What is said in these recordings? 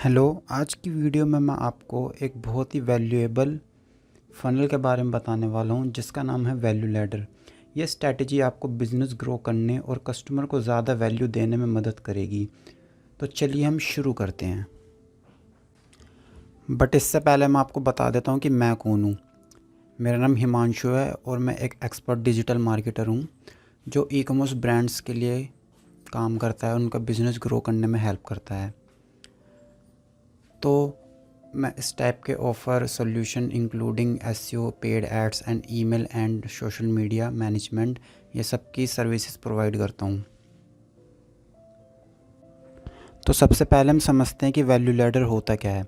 Hello. आज की video में मैं आपको एक बहुत ही वैल्यूएबल फ़नल के बारे में बताने वाला हूं, जिसका नाम है वैल्यू लैडर। ये स्ट्रैटेजी आपको बिज़नेस ग्रो करने और कस्टमर को ज़्यादा वैल्यू देने में मदद करेगी। तो चलिए हम शुरू करते हैं। बट इससे पहले मैं आपको बता देता हूं कि मैं कौन हूं। मेरा नाम हिमांशु है और मैं एक एक्सपर्ट डिजिटल मार्केटर हूं, जो ई कॉमर्स ब्रांड्स के लिए काम करता है, उनका बिज़नेस ग्रो करने में हेल्प करता है। तो मैं इस टाइप के offer solution including SEO, paid ads and email and social media management, ये सब की सर्विसेज प्रोवाइड करता हूँ। तो सबसे पहले हम समझते हैं कि वैल्यू लैडर होता क्या है।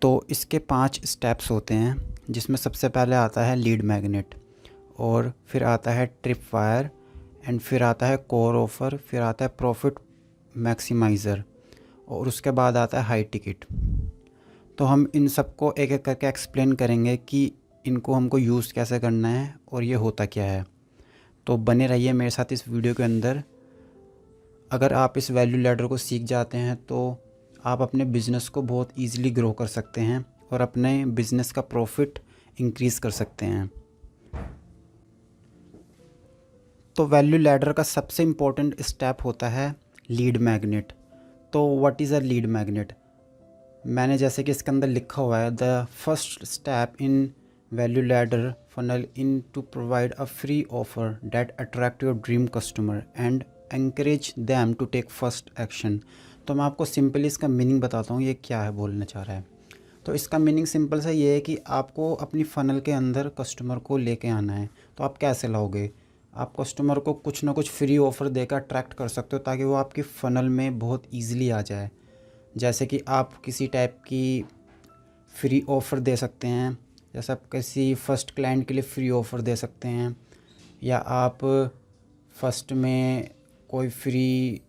तो इसके 5 स्टेप्स होते हैं, जिसमें सबसे पहले आता है लीड मैग्नेट, और फिर आता है ट्रिप वायर, एंड फिर आता है कोर ऑफ़र, फिर आता है प्रॉफिट मैक्सिमाइज़र, और उसके बाद आता है हाई टिकट। तो हम इन सबको एक एक करके एक्सप्लेन करेंगे कि इनको हमको यूज़ कैसे करना है और ये होता क्या है। तो बने रहिए मेरे साथ इस वीडियो के अंदर। अगर आप इस वैल्यू लैडर को सीख जाते हैं तो आप अपने बिज़नेस को बहुत ईजीली ग्रो कर सकते हैं और अपने बिज़नेस का प्रॉफिट इंक्रीज़ कर सकते हैं। तो वैल्यू लैडर का सबसे इम्पोर्टेंट स्टेप होता है लीड मैग्नेट। तो what is a lead magnet? मैंने जैसे कि इसके अंदर लिखा हुआ है, the first step in value ladder funnel in to provide a free offer that attract your dream customer and encourage them to take first action. तो मैं आपको सिंपली इसका मीनिंग बताता हूँ, ये क्या है बोलना चाह रहा है। तो इसका मीनिंग सिंपल सा ये है कि आपको अपनी फ़नल के अंदर कस्टमर को लेके आना है। तो आप कैसे लाओगे? आप कस्टमर को कुछ ना कुछ फ्री ऑफ़र देकर अट्रैक्ट कर सकते हो, ताकि वो आपकी फ़नल में बहुत ईजिली आ जाए। जैसे कि आप किसी टाइप की फ्री ऑफ़र दे सकते हैं, जैसे आप किसी फ़र्स्ट क्लाइंट के लिए फ्री ऑफ़र दे सकते हैं, या आप फर्स्ट में कोई फ्री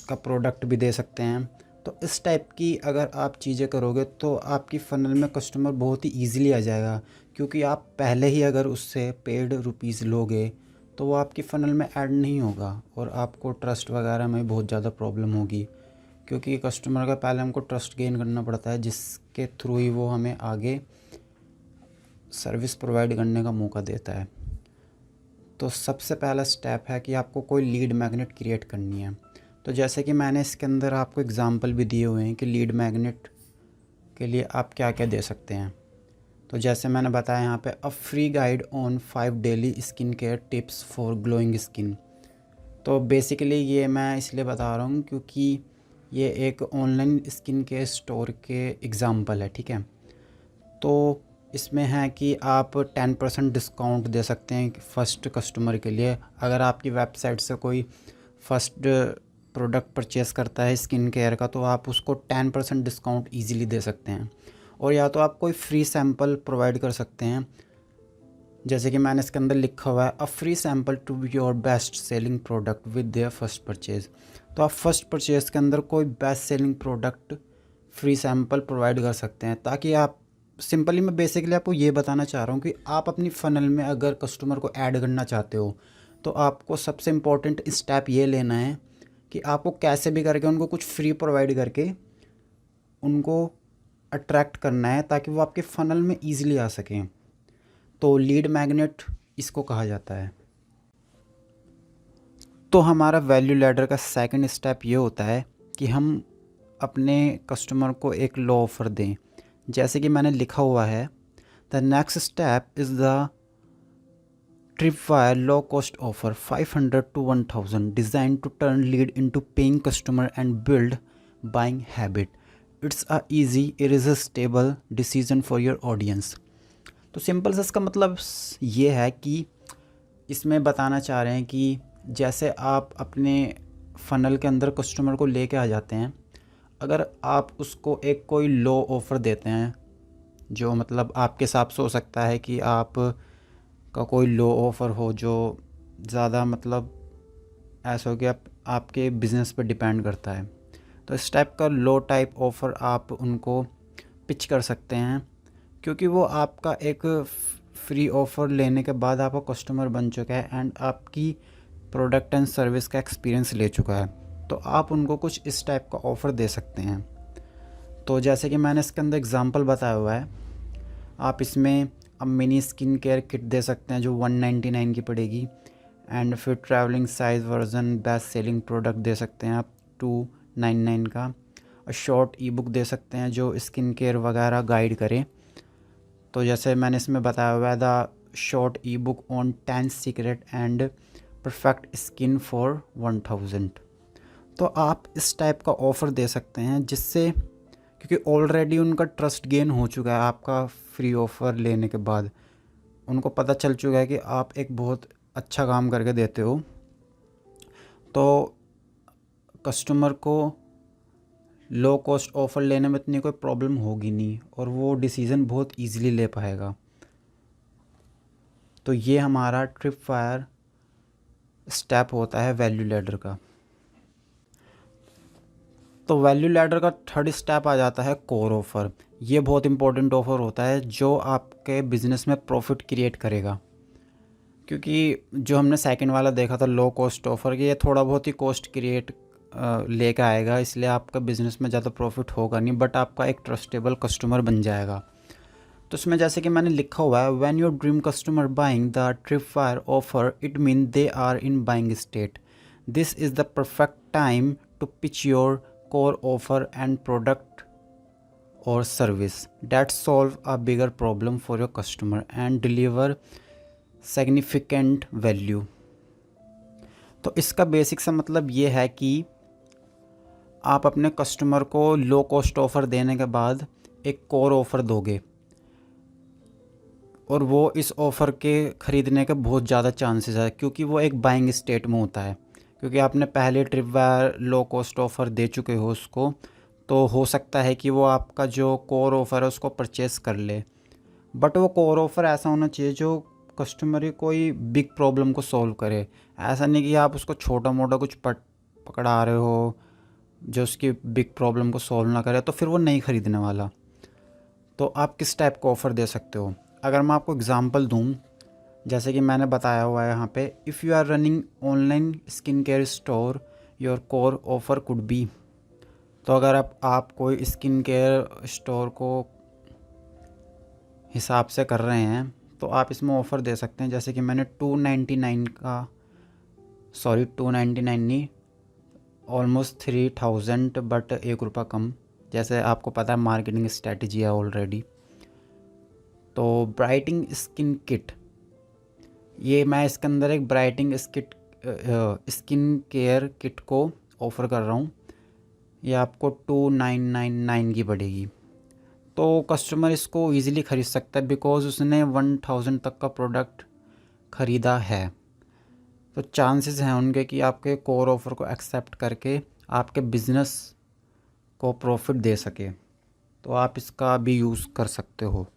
का प्रोडक्ट भी दे सकते हैं। तो इस टाइप की अगर आप चीज़ें करोगे तो आपकी फ़नल में कस्टमर बहुत ही ईजिली आ जाएगा, क्योंकि आप पहले ही अगर उससे पेड रुपीज़ लोगे तो वो आपकी फ़नल में ऐड नहीं होगा और आपको ट्रस्ट वगैरह में बहुत ज़्यादा प्रॉब्लम होगी, क्योंकि कस्टमर का पहले हमको ट्रस्ट गेन करना पड़ता है, जिसके थ्रू ही वो हमें आगे सर्विस प्रोवाइड करने का मौका देता है। तो सबसे पहला स्टेप है कि आपको कोई लीड मैग्नेट क्रिएट करनी है। तो जैसे कि मैंने इसके अंदर आपको एग्जांपल भी दिए हुए हैं कि लीड मैग्नेट के लिए आप क्या क्या दे सकते हैं। तो जैसे मैंने बताया यहाँ पे, a free guide on 5 daily skin care tips for glowing skin. तो बेसिकली ये मैं इसलिए बता रहा हूँ क्योंकि ये एक ऑनलाइन स्किन केयर स्टोर के एग्ज़ाम्पल है, ठीक है। तो इसमें है कि आप 10% डिस्काउंट दे सकते हैं फ़र्स्ट कस्टमर के लिए। अगर आपकी वेबसाइट से कोई फ़र्स्ट प्रोडक्ट परचेज़ करता है स्किन केयर का, तो आप उसको 10% डिस्काउंट ईज़िली दे सकते हैं। और या तो आप कोई फ्री सैंपल प्रोवाइड कर सकते हैं, जैसे कि मैंने इसके अंदर लिखा हुआ है, a free sample to your best selling product with their first purchase. तो आप फर्स्ट परचेज़ के अंदर कोई best selling product free sample provide कर सकते हैं, ताकि आप सिंपली, मैं बेसिकली आपको ये बताना चाह रहा हूँ कि आप अपनी फ़नल में अगर कस्टमर को ऐड करना चाहते हो तो आपको सबसे इम्पोर्टेंट स्टेप ये लेना है कि आपको कैसे भी करके उनको कुछ फ्री प्रोवाइड करके उनको अट्रैक्ट करना है, ताकि वो आपके फ़नल में ईजिली आ सकें। तो लीड मैग्नेट इसको कहा जाता है। तो हमारा वैल्यू लैडर का सेकंड स्टेप ये होता है कि हम अपने कस्टमर को एक लो ऑफ़र दें। जैसे कि मैंने लिखा हुआ है, the next step is the trip wire low cost offer 500 to 1000 design to turn lead into paying customer and build buying habit. It's a easy irresistible decision for your audience. तो simple से इसका मतलब ये है कि इसमें बताना चाह रहे हैं कि जैसे आप अपने फ़नल के अंदर कस्टमर को लेके आ जाते हैं, अगर आप उसको एक कोई लो ऑफ़र देते हैं, जो मतलब आपके हिसाब से हो सकता है कि आप का कोई लो ऑफ़र हो जो ज़्यादा मतलब ऐसा हो कि आपके बिज़नेस पर डिपेंड करता है। तो इस टाइप का लो टाइप ऑफ़र आप उनको पिच कर सकते हैं, क्योंकि वो आपका एक फ्री ऑफ़र लेने के बाद आपका कस्टमर बन चुका है एंड आपकी प्रोडक्ट एंड सर्विस का एक्सपीरियंस ले चुका है। तो आप उनको कुछ इस टाइप का ऑफ़र दे सकते हैं। तो जैसे कि मैंने इसके अंदर एग्जांपल बताया हुआ है, आप इसमें अब मिनी स्किन केयर किट दे सकते हैं जो 199 की पड़ेगी, एंड फिर travelling size version best selling product दे सकते हैं आप 299 का, और शॉर्ट ई बुक दे सकते हैं जो स्किन केयर वगैरह गाइड करे। तो जैसे मैंने इसमें बताया हुआ है the short E book on 10 secret and perfect skin for 1000। तो आप इस टाइप का ऑफ़र दे सकते हैं जिससे, क्योंकि ऑलरेडी उनका ट्रस्ट गेन हो चुका है आपका फ्री ऑफ़र लेने के बाद, उनको पता चल चुका है कि आप एक बहुत अच्छा काम करके देते हो, तो कस्टमर को लो कॉस्ट ऑफ़र लेने में इतनी कोई प्रॉब्लम होगी नहीं और वो डिसीज़न बहुत इजीली ले पाएगा। तो ये हमारा ट्रिपवायर स्टेप होता है वैल्यू लैडर का। तो वैल्यू लैडर का थर्ड स्टेप आ जाता है कोर ऑफ़र। ये बहुत इंपॉर्टेंट ऑफ़र होता है जो आपके बिज़नेस में प्रॉफिट क्रिएट करेगा, क्योंकि जो हमने सेकंड वाला देखा था लो कॉस्ट ऑफ़र, ये थोड़ा बहुत ही कॉस्ट क्रिएट लेकर आएगा, इसलिए आपका बिज़नेस में ज़्यादा प्रॉफिट होगा नहीं, बट आपका एक ट्रस्टेबल कस्टमर बन जाएगा। तो इसमें जैसे कि मैंने लिखा हुआ है, when your dream customer buying the tripwire offer it mean they are in buying state. This is the perfect time to pitch your core offer and product or service that solve a bigger problem for your customer and deliver significant value। तो इसका basic सा मतलब ये है कि आप अपने customer को लो कॉस्ट ऑफ़र देने के बाद एक कोर ऑफ़र दोगे और वो इस ऑफ़र के ख़रीदने के बहुत ज़्यादा चांसेस है, क्योंकि वो एक बाइंग स्टेट में होता है, क्योंकि आपने पहले ट्रिपवायर लो कॉस्ट ऑफ़र दे चुके हो उसको, तो हो सकता है कि वो आपका जो कोर ऑफ़र है उसको परचेस कर ले। बट वो कोर ऑफ़र ऐसा होना चाहिए जो कस्टमर की कोई बिग प्रॉब्लम को सॉल्व करे। ऐसा नहीं कि आप उसको छोटा मोटा कुछ पकड़ा रहे हो जो उसकी बिग प्रॉब्लम को सॉल्व ना करे, तो फिर वो नहीं ख़रीदने वाला। तो आप किस टाइप का ऑफ़र दे सकते हो, अगर मैं आपको एग्ज़ाम्पल दूँ, जैसे कि मैंने बताया हुआ है यहाँ पे, if you are running online skin care store your core offer could be. तो अगर आप कोई स्किन केयर स्टोर को हिसाब से कर रहे हैं तो आप इसमें ऑफ़र दे सकते हैं, जैसे कि मैंने 299 का, सॉरी 299 नहीं, ऑलमोस्ट 3000, बट ₹1 कम, जैसे आपको पता है मार्केटिंग स्ट्रेटजी है ऑलरेडी। तो ब्राइटिंग स्किन किट, ये मैं इसके अंदर एक ब्राइटिंग स्किन केयर किट को ऑफ़र कर रहा हूँ, ये आपको 2999 की पड़ेगी। तो कस्टमर इसको इजीली ख़रीद सकता है बिकॉज़ उसने 1000 तक का प्रोडक्ट ख़रीदा है। तो चांसेस हैं उनके कि आपके कोर ऑफ़र को एक्सेप्ट करके आपके बिज़नेस को प्रॉफिट दे सके, तो आप इसका भी यूज़ कर सकते हो।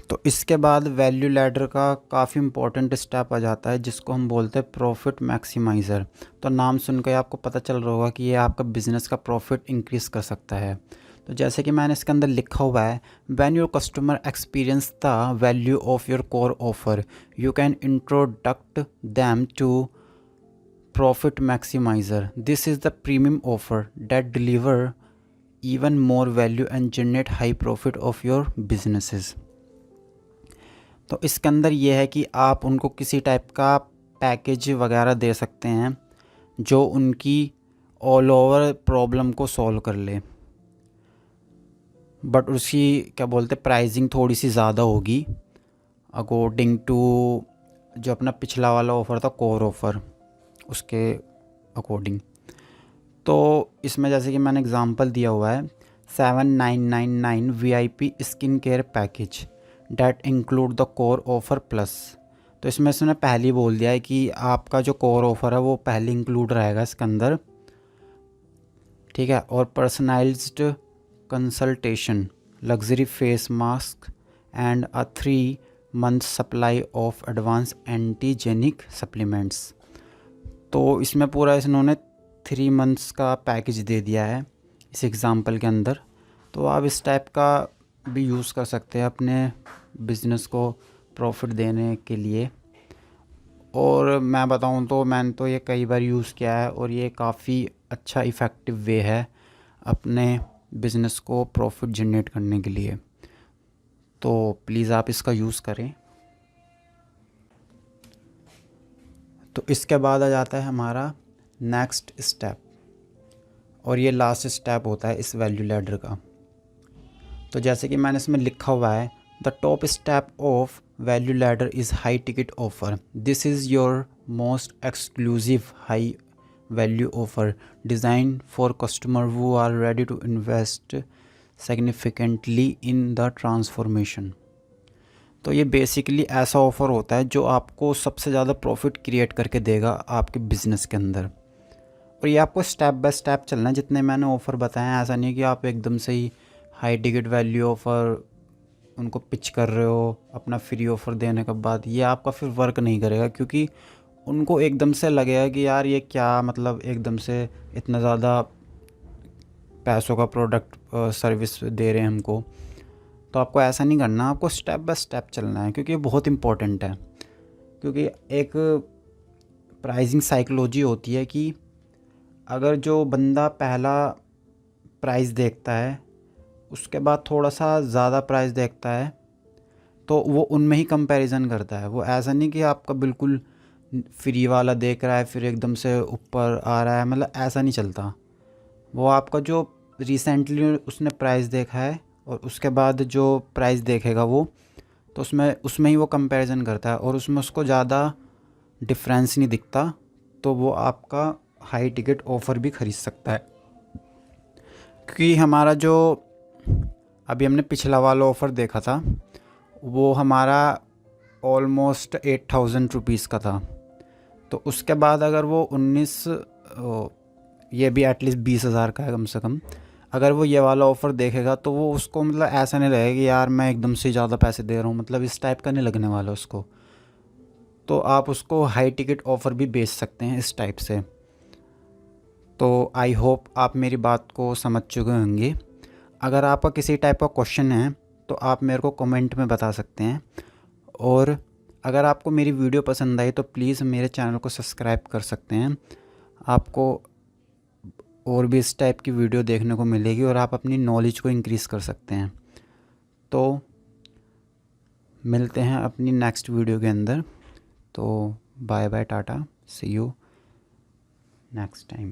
तो इसके बाद वैल्यू लैडर का काफ़ी इंपॉर्टेंट स्टेप आ जाता है जिसको हम बोलते हैं प्रॉफिट मैक्सिमाइज़र। तो नाम सुनकर आपको पता चल रहा होगा कि ये आपका बिज़नेस का प्रॉफिट इंक्रीज़ कर सकता है। तो जैसे कि मैंने इसके अंदर लिखा हुआ है, when your customer experience the value of your core offer you can introduce them to profit maximiser. This is the premium offer that deliver even more value and generate high profit of your businesses. तो इसके अंदर ये है कि आप उनको किसी type का पैकेज वगैरह दे सकते हैं जो उनकी ऑल ओवर प्रॉब्लम को सॉल्व कर ले, बट उसकी क्या बोलते प्राइसिंग थोड़ी सी ज़्यादा होगी अकॉर्डिंग टू जो अपना पिछला वाला ऑफ़र था कोर ऑफ़र, उसके अकॉर्डिंग। तो इसमें जैसे कि मैंने एग्ज़ाम्पल दिया हुआ है 7999 VIP skin care package that include the core offer plus. तो इसमें इसने पहले ही बोल दिया है कि आपका जो कोर ऑफ़र है वो पहले इंक्लूड रहेगा इसके अंदर, ठीक है। और personalised consultation, luxury face mask and a 3 month supply of advance antigenic supplements. तो इसमें पूरा इन्होंने 3 months का पैकेज दे दिया है इस एग्ज़ाम्पल के अंदर। तो आप इस टाइप का भी यूज़ कर सकते हैं अपने बिज़नेस को प्रॉफिट देने के लिए। और मैं बताऊं तो मैंने तो ये कई बार यूज़ किया है और ये काफ़ी अच्छा इफ़ेक्टिव वे है अपने बिज़नेस को प्रॉफिट जनरेट करने के लिए। तो प्लीज़ आप इसका यूज़ करें। तो इसके बाद आ जाता है हमारा नेक्स्ट स्टेप, और ये लास्ट स्टेप होता है इस वैल्यू लैडर का। तो जैसे कि मैंने इसमें लिखा हुआ है, the top step of value ladder is high ticket offer. This is your most exclusive high value offer design for customer who are ready to invest significantly in the transformation. तो ये बेसिकली ऐसा offer होता है जो आपको सबसे ज़्यादा profit create करके देगा आपके बिज़नेस के अंदर। और ये आपको स्टेप बाय स्टेप चलना है। जितने मैंने ऑफ़र बताए हैं, ऐसा नहीं है कि आप एकदम से ही हाई टिकट वैल्यू ऑफ़र उनको पिच कर रहे हो अपना फ्री ऑफ़र देने के बाद। ये आपका फिर वर्क नहीं करेगा, क्योंकि उनको एकदम से लगेगा कि यार ये क्या, मतलब एकदम से इतना ज़्यादा पैसों का प्रोडक्ट सर्विस दे रहे हैं हमको। तो आपको ऐसा नहीं करना, आपको स्टेप बाय स्टेप चलना है, क्योंकि ये बहुत इंपॉर्टेंट है। क्योंकि एक प्राइसिंग साइकोलॉजी होती है कि अगर जो बंदा पहला प्राइस देखता है, उसके बाद थोड़ा सा ज़्यादा प्राइस देखता है, तो वो उनमें ही कंपैरिजन करता है। वो ऐसा नहीं कि आपका बिल्कुल फ्री वाला देख रहा है फिर एकदम से ऊपर आ रहा है, मतलब ऐसा नहीं चलता। वो आपका जो रिसेंटली उसने प्राइस देखा है और उसके बाद जो प्राइस देखेगा वो, तो उसमें उसमें ही वो कंपैरिजन करता है और उसमें उसको ज़्यादा डिफरेंस नहीं दिखता, तो वो आपका हाई टिकट ऑफ़र भी ख़रीद सकता है। क्योंकि हमारा जो अभी हमने पिछला वाला ऑफ़र देखा था, वो हमारा ऑलमोस्ट 8000 रुपीज़ का था। तो उसके बाद अगर वो 19, ये भी एटलीस्ट 20,000 का है कम से कम, अगर वो ये वाला ऑफ़र देखेगा तो वो उसको मतलब ऐसा नहीं लगेगा कि यार मैं एकदम से ज़्यादा पैसे दे रहा हूँ, मतलब इस टाइप का नहीं लगने वाला उसको। तो आप उसको हाई टिकट ऑफ़र भी बेच सकते हैं इस टाइप से। तो आई होप आप मेरी बात को समझ चुके होंगे। अगर आपका किसी टाइप का क्वेश्चन है तो आप मेरे को कमेंट में बता सकते हैं, और अगर आपको मेरी वीडियो पसंद आई तो प्लीज़ मेरे चैनल को सब्सक्राइब कर सकते हैं। आपको और भी इस टाइप की वीडियो देखने को मिलेगी और आप अपनी नॉलेज को इंक्रीज़ कर सकते हैं। तो मिलते हैं अपनी नेक्स्ट वीडियो के अंदर। तो bye bye, tata, see you next time.